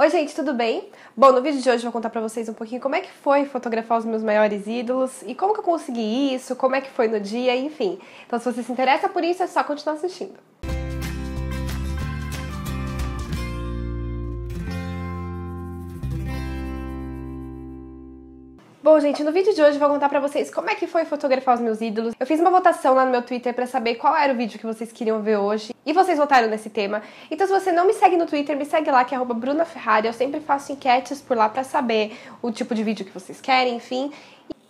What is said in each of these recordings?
Oi gente, tudo bem? Bom, no vídeo de hoje eu vou contar pra vocês um pouquinho como é que foi fotografar os meus maiores ídolos e como que eu consegui isso, como é que foi no dia, enfim. Então se você se interessa por isso, é só continuar assistindo. Bom, gente, no vídeo de hoje eu vou contar pra vocês como é que foi fotografar os meus ídolos. Eu fiz uma votação lá no meu Twitter pra saber qual era o vídeo que vocês queriam ver hoje. E vocês votaram nesse tema. Então se você não me segue no Twitter, me segue lá, que é @BrunaFerrari. Eu sempre faço enquetes por lá pra saber o tipo de vídeo que vocês querem, enfim.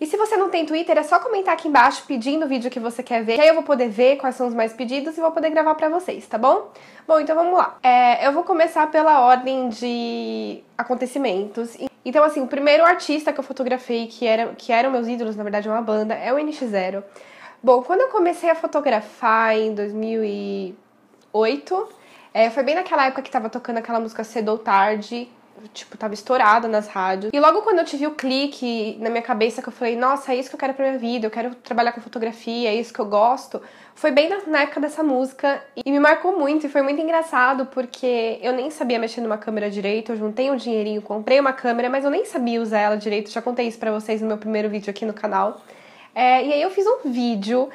E se você não tem Twitter, é só comentar aqui embaixo pedindo o vídeo que você quer ver, que aí eu vou poder ver quais são os mais pedidos e vou poder gravar pra vocês, tá bom? Bom, então vamos lá. Eu vou começar pela ordem de acontecimentos. Então, assim, o primeiro artista que eu fotografei, que eram meus ídolos, na verdade é uma banda, é o NX0. Bom, quando eu comecei a fotografar em 2008, foi bem naquela época que tava tocando aquela música Cedo ou Tarde, tipo, tava estourada nas rádios. E logo quando eu tive o clique na minha cabeça que eu falei, nossa, é isso que eu quero pra minha vida, eu quero trabalhar com fotografia, é isso que eu gosto, foi bem na época dessa música e me marcou muito e foi muito engraçado porque eu nem sabia mexer numa câmera direito, eu juntei um dinheirinho, comprei uma câmera, mas eu nem sabia usar ela direito, já contei isso pra vocês no meu primeiro vídeo aqui no canal. E aí eu fiz um vídeo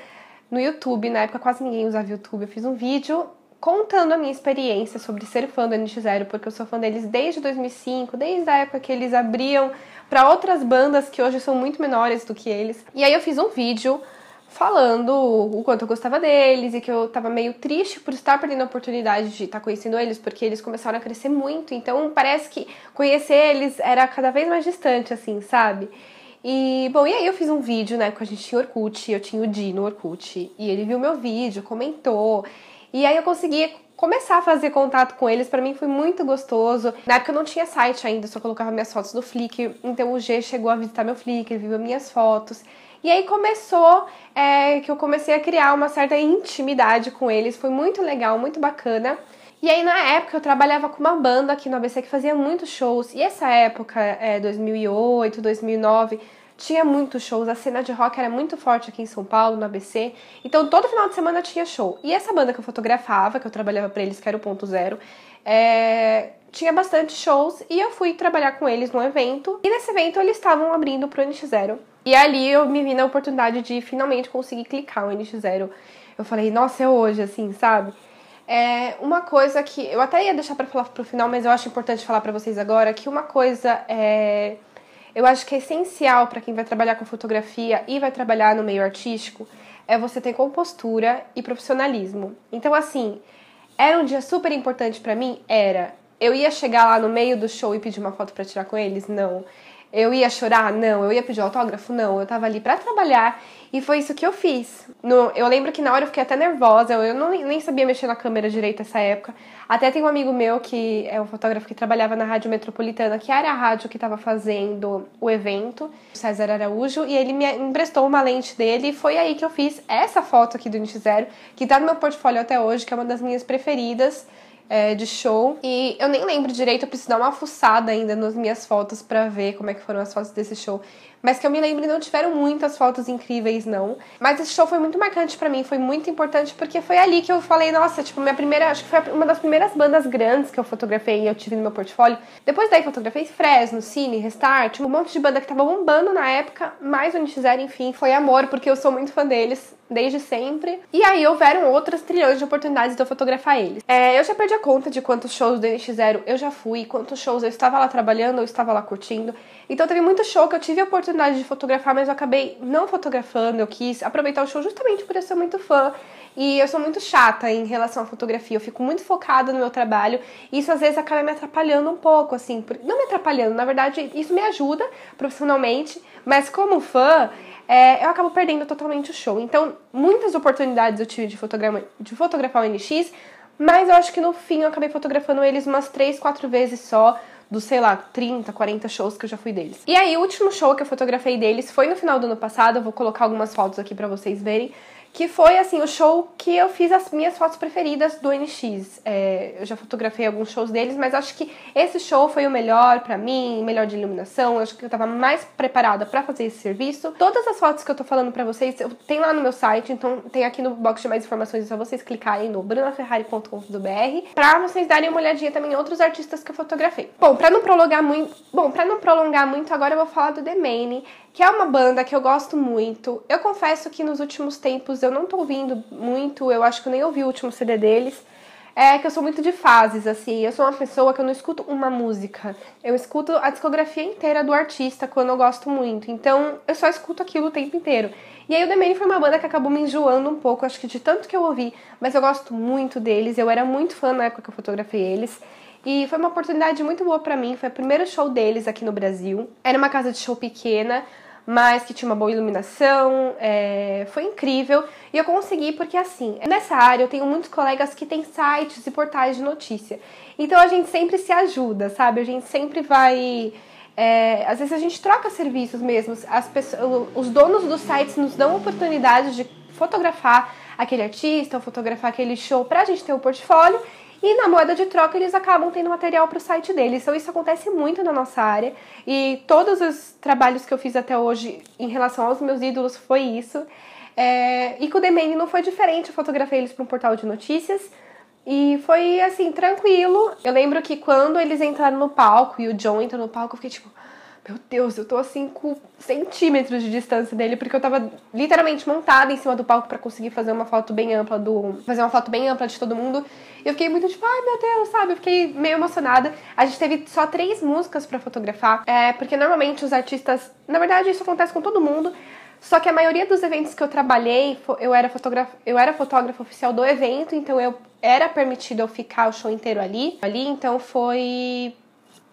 no YouTube, na época quase ninguém usava YouTube, eu fiz um vídeo contando a minha experiência sobre ser fã do NX0, porque eu sou fã deles desde 2005, desde a época que eles abriam para outras bandas que hoje são muito menores do que eles. E aí eu fiz um vídeo falando o quanto eu gostava deles e que eu tava meio triste por estar perdendo a oportunidade de estar conhecendo eles, porque eles começaram a crescer muito, então parece que conhecer eles era cada vez mais distante, assim, sabe? E, bom, e aí eu fiz um vídeo, né, quando a gente tinha Orkut, eu tinha o Di no Orkut, e ele viu meu vídeo, comentou. E aí eu consegui começar a fazer contato com eles, pra mim foi muito gostoso. Na época eu não tinha site ainda, só colocava minhas fotos no Flickr, então o G chegou a visitar meu Flickr, viu minhas fotos. E aí começou que eu comecei a criar uma certa intimidade com eles, foi muito legal, muito bacana. E aí na época eu trabalhava com uma banda aqui no ABC que fazia muitos shows, e essa época, 2008, 2009... tinha muitos shows, a cena de rock era muito forte aqui em São Paulo, no ABC, então todo final de semana tinha show. E essa banda que eu fotografava, que eu trabalhava pra eles, que era o Ponto Zero, tinha bastante shows e eu fui trabalhar com eles num evento. E nesse evento eles estavam abrindo pro NX0. E ali eu me vi na oportunidade de finalmente conseguir clicar o NX0. Eu falei, nossa, é hoje, assim, sabe? Uma coisa que eu até ia deixar pra falar pro final, mas eu acho importante falar pra vocês agora, que uma coisa eu acho que é essencial para quem vai trabalhar com fotografia e vai trabalhar no meio artístico é você ter compostura e profissionalismo. Então, assim, era um dia super importante para mim? Era. Eu ia chegar lá no meio do show e pedir uma foto para tirar com eles? Não. Eu ia chorar? Não. Eu ia pedir autógrafo? Não. Eu tava ali pra trabalhar e foi isso que eu fiz. Eu lembro que na hora eu fiquei até nervosa, eu nem sabia mexer na câmera direito nessa época. Até tem um amigo meu que é um fotógrafo que trabalhava na Rádio Metropolitana, que era a rádio que tava fazendo o evento, o César Araújo, e ele me emprestou uma lente dele e foi aí que eu fiz essa foto aqui do NX0, que tá no meu portfólio até hoje, que é uma das minhas preferidas. De show, e eu nem lembro direito, eu preciso dar uma fuçada ainda nas minhas fotos pra ver como é que foram as fotos desse show, mas que eu me lembro não tiveram muitas fotos incríveis não, mas esse show foi muito marcante pra mim, foi muito importante porque foi ali que eu falei, nossa, tipo, acho que foi uma das primeiras bandas grandes que eu fotografei e eu tive no meu portfólio. Depois daí fotografei Fresno, Cine, Restart, um monte de banda que tava bombando na época, mas o NX0, enfim, foi amor, porque eu sou muito fã deles desde sempre. E aí houveram outras trilhões de oportunidades de eu fotografar eles. Eu já perdi a conta de quantos shows do NX0 eu já fui, quantos shows eu estava lá trabalhando, eu estava lá curtindo. Então teve muito show que eu tive a oportunidade de fotografar, mas eu acabei não fotografando, eu quis aproveitar o show justamente por eu ser muito fã. E eu sou muito chata em relação à fotografia, eu fico muito focada no meu trabalho e isso às vezes acaba me atrapalhando um pouco, assim, não me atrapalhando, na verdade isso me ajuda profissionalmente, mas como fã, eu acabo perdendo totalmente o show. Então, muitas oportunidades eu tive de fotografar o NX, mas eu acho que no fim eu acabei fotografando eles umas 3, 4 vezes só, dos, sei lá, 30, 40 shows que eu já fui deles. E aí, o último show que eu fotografei deles foi no final do ano passado, eu vou colocar algumas fotos aqui pra vocês verem, que foi, assim, o show que eu fiz as minhas fotos preferidas do NX. Eu já fotografei alguns shows deles, mas acho que esse show foi o melhor pra mim, melhor de iluminação, acho que eu tava mais preparada pra fazer esse serviço. Todas as fotos que eu tô falando pra vocês, tem lá no meu site, então tem aqui no box de mais informações, é só vocês clicarem no brunaferrari.com.br pra vocês darem uma olhadinha também em outros artistas que eu fotografei. Bom, pra não prolongar muito, agora eu vou falar do The Maine, que é uma banda que eu gosto muito. Eu confesso que nos últimos tempos eu não tô ouvindo muito, eu acho que eu nem ouvi o último CD deles. É que eu sou muito de fases, assim. Eu sou uma pessoa que eu não escuto uma música. Eu escuto a discografia inteira do artista quando eu gosto muito. Então, eu só escuto aquilo o tempo inteiro. E aí o The Maine foi uma banda que acabou me enjoando um pouco, acho que de tanto que eu ouvi. Mas eu gosto muito deles, eu era muito fã na época que eu fotografei eles. E foi uma oportunidade muito boa pra mim, foi o primeiro show deles aqui no Brasil. Era uma casa de show pequena, mas que tinha uma boa iluminação, foi incrível. E eu consegui porque, assim, nessa área eu tenho muitos colegas que têm sites e portais de notícia. Então a gente sempre se ajuda, sabe? A gente sempre vai... às vezes a gente troca serviços mesmo. Os donos dos sites nos dão oportunidade de fotografar aquele artista ou fotografar aquele show pra gente ter um portfólio. E na moeda de troca eles acabam tendo material para o site deles. Então isso acontece muito na nossa área. E todos os trabalhos que eu fiz até hoje em relação aos meus ídolos foi isso. E com o The Maine não foi diferente. Eu fotografei eles para um portal de notícias. E foi assim, tranquilo. Eu lembro que quando eles entraram no palco e o John entrou no palco, eu fiquei tipo... Meu Deus, eu tô assim com centímetros de distância dele, porque eu tava literalmente montada em cima do palco pra conseguir fazer uma foto bem ampla de todo mundo. E eu fiquei muito tipo, ai meu Deus, sabe? Eu fiquei meio emocionada. A gente teve só 3 músicas pra fotografar, porque normalmente os artistas... Na verdade, isso acontece com todo mundo, só que a maioria dos eventos que eu trabalhei, eu era fotógrafa oficial do evento, então era permitido eu ficar o show inteiro ali. Então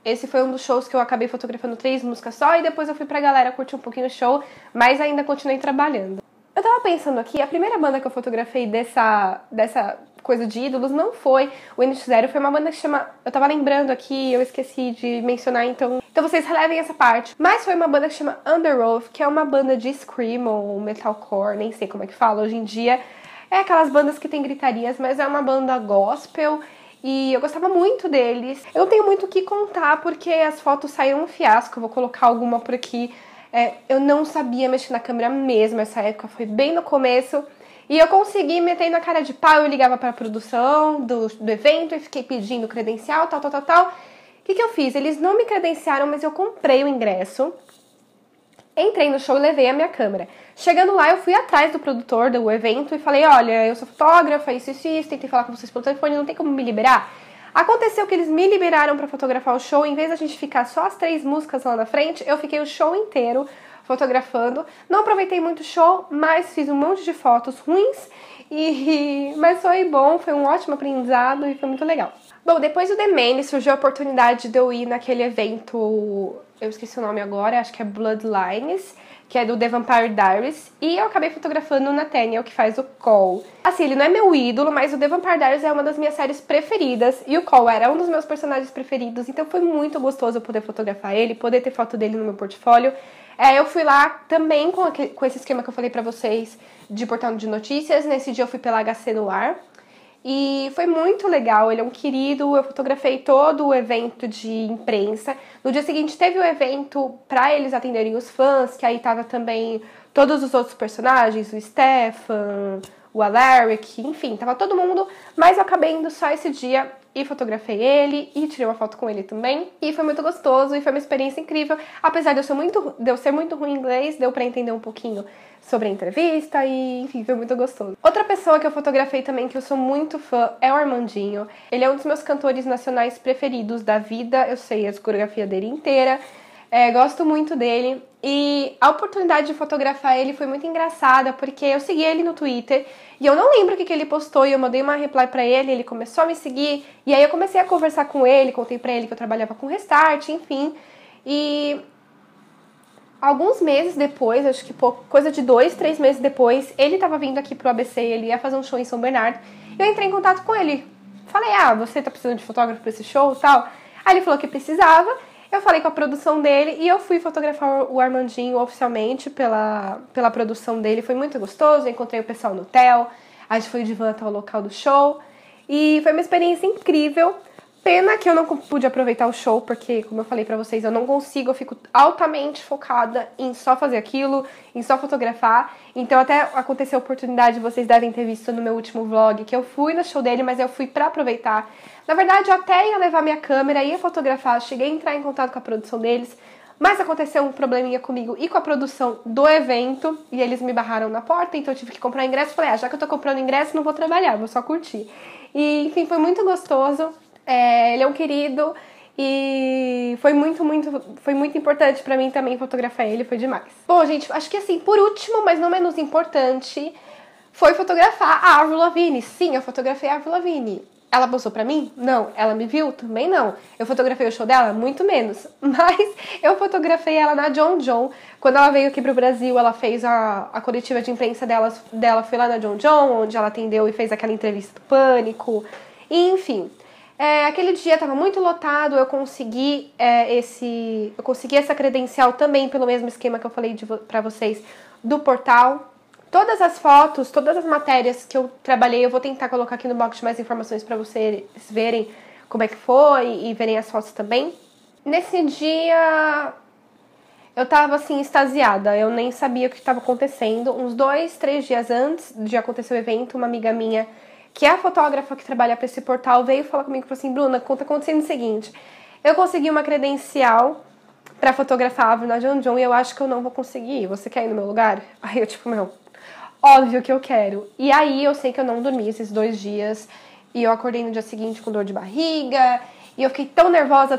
esse foi um dos shows que eu acabei fotografando 3 músicas só, e depois eu fui pra galera curtir um pouquinho o show, mas ainda continuei trabalhando. Eu tava pensando aqui, a primeira banda que eu fotografei dessa coisa de ídolos não foi o NX0, foi uma banda que chama... Eu tava lembrando aqui, eu esqueci de mencionar, então vocês relevem essa parte. Mas foi uma banda que chama Underoath, que é uma banda de scream ou metalcore, nem sei como é que fala hoje em dia. É aquelas bandas que tem gritarias, mas é uma banda gospel. E eu gostava muito deles. Eu não tenho muito o que contar porque as fotos saíram um fiasco. Eu vou colocar alguma por aqui. Eu não sabia mexer na câmera mesmo. Essa época foi bem no começo. E eu consegui meter na cara de pau. Eu ligava pra produção do evento e fiquei pedindo credencial, tal. O que eu fiz? Eles não me credenciaram, mas eu comprei o ingresso. Entrei no show e levei a minha câmera. Chegando lá, eu fui atrás do produtor do evento e falei, olha, eu sou fotógrafa, isso, tentei falar com vocês pelo telefone, não tem como me liberar? Aconteceu que eles me liberaram pra fotografar o show, em vez da gente ficar só as 3 músicas lá na frente, eu fiquei o show inteiro fotografando. Não aproveitei muito o show, mas fiz um monte de fotos ruins, mas foi bom, foi um ótimo aprendizado e foi muito legal. Bom, depois do The Maine surgiu a oportunidade de eu ir naquele evento, eu esqueci o nome agora, acho que é Bloodlines, que é do The Vampire Diaries, e eu acabei fotografando o Nathaniel, que faz o Cole. Assim, ele não é meu ídolo, mas o The Vampire Diaries é uma das minhas séries preferidas, e o Cole era um dos meus personagens preferidos, então foi muito gostoso poder fotografar ele, poder ter foto dele no meu portfólio. Eu fui lá também com esse esquema que eu falei pra vocês de portal de notícias. Nesse dia eu fui pela HC no ar. E foi muito legal, ele é um querido, eu fotografei todo o evento de imprensa. No dia seguinte teve o evento pra eles atenderem os fãs, que aí tava também todos os outros personagens, o Stefan, o Alaric, enfim, tava todo mundo. Mas eu acabei indo só esse dia e fotografei ele e tirei uma foto com ele também. E foi muito gostoso e foi uma experiência incrível. Apesar de eu ser muito ruim em inglês, deu pra entender um pouquinho sobre a entrevista e, enfim, foi muito gostoso. Outra pessoa que eu fotografei também, que eu sou muito fã, é o Armandinho. Ele é um dos meus cantores nacionais preferidos da vida, eu sei a discografia dele inteira, gosto muito dele. E a oportunidade de fotografar ele foi muito engraçada, porque eu segui ele no Twitter e eu não lembro o que ele postou e eu mandei uma reply pra ele, ele começou a me seguir e aí eu comecei a conversar com ele, contei pra ele que eu trabalhava com Restart, enfim. E alguns meses depois, acho que coisa de 2, 3 meses depois, ele tava vindo aqui pro ABC, ele ia fazer um show em São Bernardo. Eu entrei em contato com ele. Falei, você tá precisando de fotógrafo pra esse show e tal? Aí ele falou que precisava. Eu falei com a produção dele e eu fui fotografar o Armandinho oficialmente pela produção dele. Foi muito gostoso, eu encontrei o pessoal no hotel, a gente foi de van até o local do show. E foi uma experiência incrível. Pena que eu não pude aproveitar o show, porque, como eu falei pra vocês, eu não consigo, eu fico altamente focada em só fazer aquilo, em só fotografar. Então até aconteceu a oportunidade, vocês devem ter visto no meu último vlog, que eu fui no show dele, mas eu fui pra aproveitar. Na verdade, eu até ia levar minha câmera, ia fotografar, cheguei a entrar em contato com a produção deles, mas aconteceu um probleminha comigo e com a produção do evento, e eles me barraram na porta, então eu tive que comprar ingresso. Falei, já que eu tô comprando ingresso, não vou trabalhar, vou só curtir. E, enfim, foi muito gostoso. Ele é um querido e foi muito importante pra mim também fotografar ele, foi demais. Bom, gente, acho que assim, por último, mas não menos importante, foi fotografar a Avril Lavigne. Sim, eu fotografei a Avril Lavigne. Ela postou pra mim? Não. Ela me viu? Também não. Eu fotografei o show dela? Muito menos. Mas eu fotografei ela na John John. Quando ela veio aqui pro Brasil, ela fez a coletiva de imprensa dela foi lá na John John, onde ela atendeu e fez aquela entrevista do Pânico. E, enfim... aquele dia estava muito lotado, eu consegui essa credencial também pelo mesmo esquema que eu falei pra vocês do portal. Todas as fotos, todas as matérias que eu trabalhei, eu vou tentar colocar aqui no box de mais informações pra vocês verem como é que foi e verem as fotos também. Nesse dia eu tava assim extasiada, eu nem sabia o que estava acontecendo. Uns 2, 3 dias antes de acontecer o evento, uma amiga minha, que é a fotógrafa que trabalha para esse portal, veio falar comigo e falou assim, Bruna, tá acontecendo o seguinte, eu consegui uma credencial para fotografar a Avril na John John e eu acho que eu não vou conseguir, você quer ir no meu lugar? Aí eu tipo, óbvio que eu quero. E aí eu sei que eu não dormi esses 2 dias e eu acordei no dia seguinte com dor de barriga e eu fiquei tão nervosa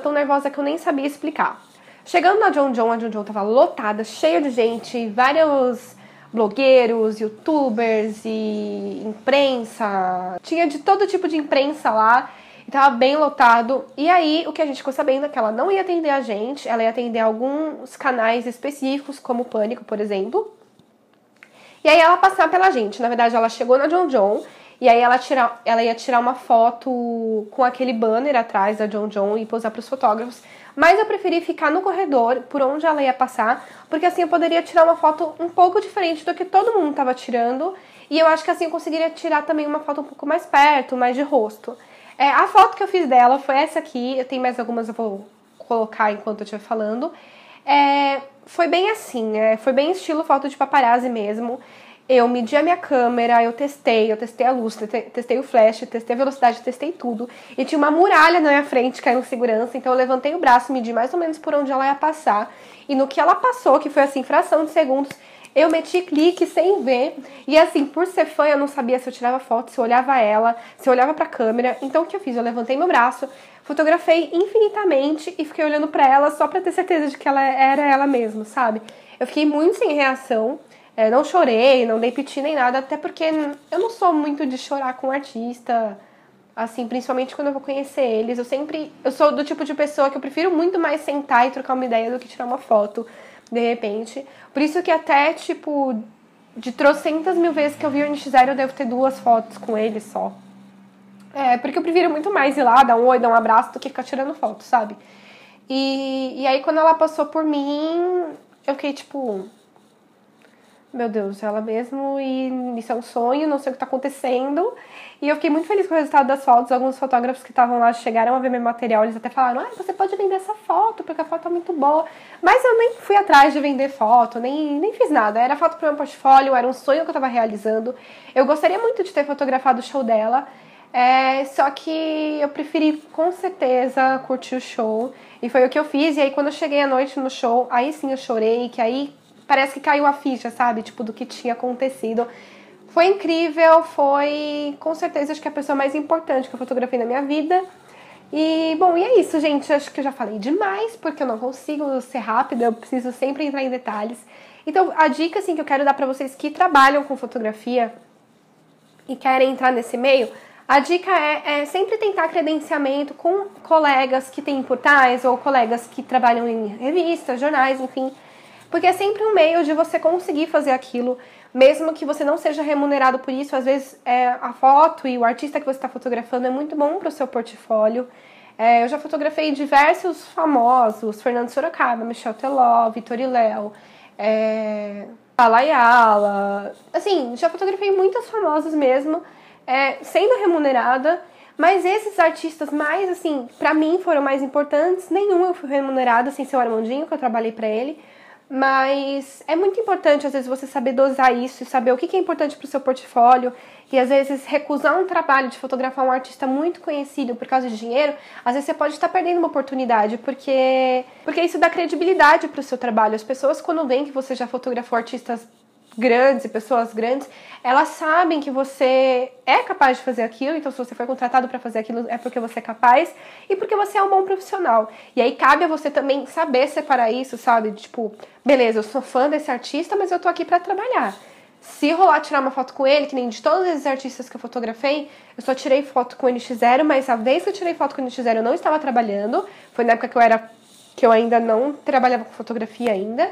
que eu nem sabia explicar. Chegando na John John, a John John tava lotada, cheia de gente, vários blogueiros, youtubers e imprensa. Tinha de todo tipo de imprensa lá e tava bem lotado. E aí, o que a gente ficou sabendo é que ela não ia atender a gente, ela ia atender alguns canais específicos, como o Pânico, por exemplo. E aí ela passava pela gente. Na verdade, ela chegou na John John e aí ela ia tirar uma foto com aquele banner atrás da John John e posar pros fotógrafos. Mas eu preferi ficar no corredor, por onde ela ia passar, porque assim eu poderia tirar uma foto um pouco diferente do que todo mundo tava tirando. E eu acho que assim eu conseguiria tirar também uma foto um pouco mais perto, mais de rosto. A foto que eu fiz dela foi essa aqui, eu tenho mais algumas, eu vou colocar enquanto eu estiver falando. Foi bem assim, foi bem estilo foto de paparazzi mesmo. Eu medi a minha câmera, eu testei a luz, testei o flash, testei a velocidade, testei tudo. E tinha uma muralha na minha frente, caindo segurança, então eu levantei o braço, medi mais ou menos por onde ela ia passar. E no que ela passou, que foi assim, fração de segundos, eu meti clique sem ver. E assim, por ser fã, eu não sabia se eu tirava foto, se eu olhava ela, se eu olhava pra câmera. Então o que eu fiz? Eu levantei meu braço, fotografei infinitamente e fiquei olhando pra ela só pra ter certeza de que ela era ela mesma, sabe? Eu fiquei muito sem reação. Não chorei, não dei piti nem nada, até porque eu não sou muito de chorar com artista, assim, principalmente quando eu vou conhecer eles. Eu sou do tipo de pessoa que eu prefiro muito mais sentar e trocar uma ideia do que tirar uma foto, de repente. Por isso que até, tipo, de trocentas mil vezes que eu vi o NX0, eu devo ter 2 fotos com ele só. Porque eu prefiro muito mais ir lá, dar um oi, dar um abraço, do que ficar tirando foto, sabe? E aí, quando ela passou por mim, eu fiquei, tipo... Meu Deus, ela mesmo, e isso é um sonho, não sei o que tá acontecendo. E eu fiquei muito feliz com o resultado das fotos. Alguns fotógrafos que estavam lá chegaram a ver meu material, eles até falaram, você pode vender essa foto, porque a foto é muito boa. Mas eu nem fui atrás de vender foto, nem fiz nada. Era foto pro meu portfólio, era um sonho que eu tava realizando. Eu gostaria muito de ter fotografado o show dela, só que eu preferi, com certeza, curtir o show. E foi o que eu fiz, e aí quando eu cheguei à noite no show, aí sim eu chorei, que aí... Parece que caiu a ficha, sabe? Tipo, do que tinha acontecido. Foi incrível, foi com certeza acho que a pessoa mais importante que eu fotografei na minha vida. E, bom, e é isso, gente. Acho que eu já falei demais, porque eu não consigo ser rápida, eu preciso sempre entrar em detalhes. Então, a dica, assim, que eu quero dar pra vocês que trabalham com fotografia e querem entrar nesse meio, a dica é sempre tentar credenciamento com colegas que têm portais ou colegas que trabalham em revistas, jornais, enfim. Porque é sempre um meio de você conseguir fazer aquilo, mesmo que você não seja remunerado por isso. Às vezes a foto e o artista que você está fotografando é muito bom para o seu portfólio. Eu já fotografei diversos famosos, Fernando Sorocaba, Michel Teló, Vitor e Léo, Palayala, assim, já fotografei muitos famosos mesmo, sendo remunerada, mas esses artistas mais, assim, pra mim foram mais importantes, nenhum eu fui remunerada, sem ser o Armandinho, que eu trabalhei pra ele, mas é muito importante, às vezes, você saber dosar isso e saber o que é importante pro seu portfólio e, às vezes, recusar um trabalho de fotografar um artista muito conhecido por causa de dinheiro, às vezes você pode estar perdendo uma oportunidade, porque isso dá credibilidade pro seu trabalho. As pessoas, quando veem que você já fotografou artistas grandes e pessoas grandes, elas sabem que você é capaz de fazer aquilo, então se você foi contratado para fazer aquilo é porque você é capaz e porque você é um bom profissional. E aí cabe a você também saber separar isso, sabe? Tipo, beleza, eu sou fã desse artista, mas eu tô aqui para trabalhar. Se rolar tirar uma foto com ele, que nem de todos esses artistas que eu fotografei, eu só tirei foto com o NX0, mas a vez que eu tirei foto com o NX0 eu não estava trabalhando, foi na época que eu ainda não trabalhava com fotografia ainda.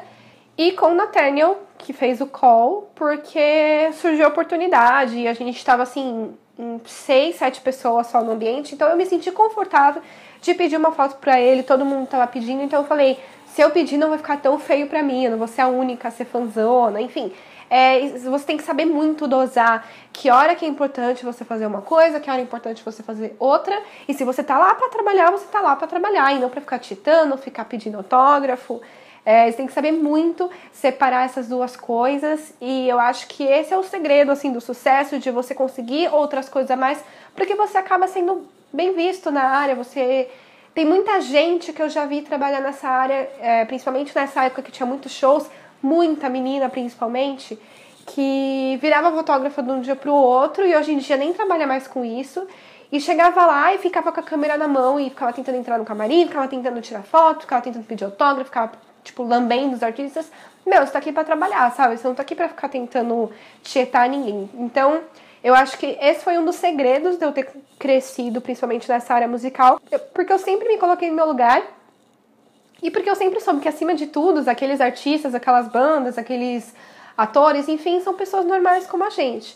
E com o Nathaniel, que fez o call, porque surgiu a oportunidade e a gente estava assim, em 6, 7 pessoas só no ambiente, então eu me senti confortável de pedir uma foto pra ele, todo mundo tava pedindo, então eu falei, se eu pedir não vai ficar tão feio pra mim, eu não vou ser a única a ser fanzona, enfim. Você tem que saber muito dosar que hora que é importante você fazer uma coisa, que hora é importante você fazer outra, e se você tá lá pra trabalhar, você tá lá pra trabalhar, e não pra ficar titando, ficar pedindo autógrafo. Você tem que saber muito separar essas duas coisas e eu acho que esse é o segredo assim, do sucesso, de você conseguir outras coisas a mais, porque você acaba sendo bem visto na área. Tem muita gente que eu já vi trabalhar nessa área, principalmente nessa época que tinha muitos shows, muita menina principalmente, que virava fotógrafa de um dia pro outro e hoje em dia nem trabalha mais com isso. E chegava lá e ficava com a câmera na mão e ficava tentando entrar no camarim, ficava tentando tirar foto, ficava tentando pedir autógrafo, ficava, tipo, lambendo os artistas. Meu, você tá aqui pra trabalhar, sabe? Você não tá aqui pra ficar tentando tietar ninguém. Então, eu acho que esse foi um dos segredos de eu ter crescido, principalmente nessa área musical, porque eu sempre me coloquei no meu lugar e porque eu sempre soube que, acima de tudo, aqueles artistas, aquelas bandas, aqueles atores, enfim, são pessoas normais como a gente.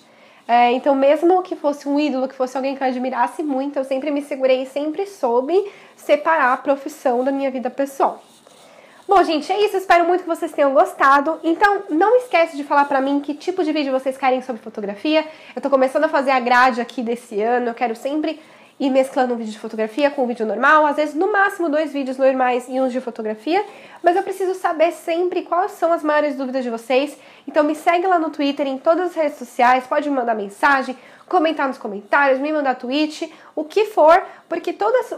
Então, mesmo que fosse um ídolo, que fosse alguém que eu admirasse muito, eu sempre me segurei e sempre soube separar a profissão da minha vida pessoal. Bom, gente, é isso. Espero muito que vocês tenham gostado. Então, não esquece de falar pra mim que tipo de vídeo vocês querem sobre fotografia. Eu tô começando a fazer a grade aqui desse ano. Eu quero sempre ir mesclando um vídeo de fotografia com um vídeo normal. Às vezes, no máximo, 2 vídeos normais e uns de fotografia. Mas eu preciso saber sempre quais são as maiores dúvidas de vocês. Então, me segue lá no Twitter, em todas as redes sociais. Pode me mandar mensagem, comentar nos comentários, me mandar tweet, o que for, porque todas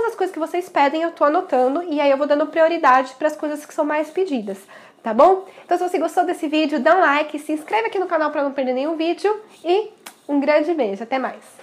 as coisas que vocês pedem eu tô anotando e aí eu vou dando prioridade para as coisas que são mais pedidas, tá bom? Então, se você gostou desse vídeo, dá um like, se inscreve aqui no canal para não perder nenhum vídeo e um grande beijo, até mais!